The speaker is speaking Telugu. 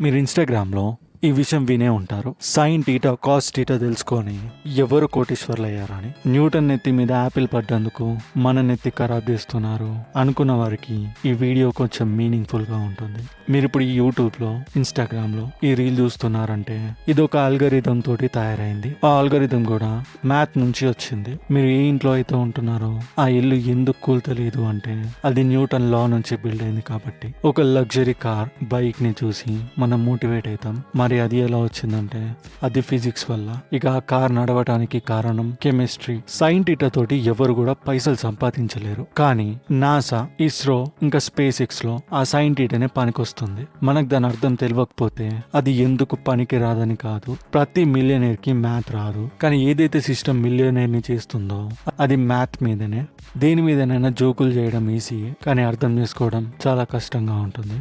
మీరు ఇన్స్టాగ్రామ్లో ఈ విషయం వినే ఉంటారు. సైన్ టీటా కాస్ టీటా తెలుసుకొని ఎవరు కోటీశ్వర్లు అయ్యారని. న్యూటన్ నెత్తి మీద యాపిల్ పడ్డందుకు మన నెత్తి ఖరాబ్ చేస్తున్నారు అనుకున్న వారికి ఈ వీడియో కొంచెం మీనింగ్ఫుల్ గా ఉంటుంది. మీరు ఇప్పుడు ఈ యూట్యూబ్ లో, ఇన్స్టాగ్రామ్ లో ఈ రీల్ చూస్తున్నారంటే ఇది ఒక ఆల్గరిథం తోటి తయారైంది. ఆ ఆల్గరిథం కూడా మ్యాథ్ నుంచి వచ్చింది. మీరు ఏ ఇంట్లో అయితే ఉంటున్నారో ఆ ఇల్లు ఎందుకు కూల్తలేదు అంటే అది న్యూటన్ లా నుంచి బిల్డ్ అయింది కాబట్టి. ఒక లగ్జరీ కార్, బైక్ ని చూసి మనం మోటివేట్ అవుతాం. మరి అది ఎలా వచ్చిందంటే అది ఫిజిక్స్ వల్ల. ఇక ఆ కార్ నడవటానికి కారణం కెమిస్ట్రీ. సైన్ టీటా తోటి ఎవరు కూడా పైసలు సంపాదించలేరు. కానీ నాసా, ఇస్రో ఇంకా స్పేస్ ఎక్స్ లో ఆ సైన్ టీటానే పనికొస్తుంది. మనకు దాని అర్థం తెలియకపోతే అది ఎందుకు పనికి రాదని కాదు. ప్రతి మిలియనీర్ కి మ్యాథ్ రాదు. కానీ ఏదైతే సిస్టమ్ మిలియనీర్ ని చేస్తుందో అది మ్యాథ్ మీదనే. దేని మీదనైనా జోకులు చేయడం ఈజీ, కానీ అర్థం చేసుకోవడం చాలా కష్టంగా ఉంటుంది.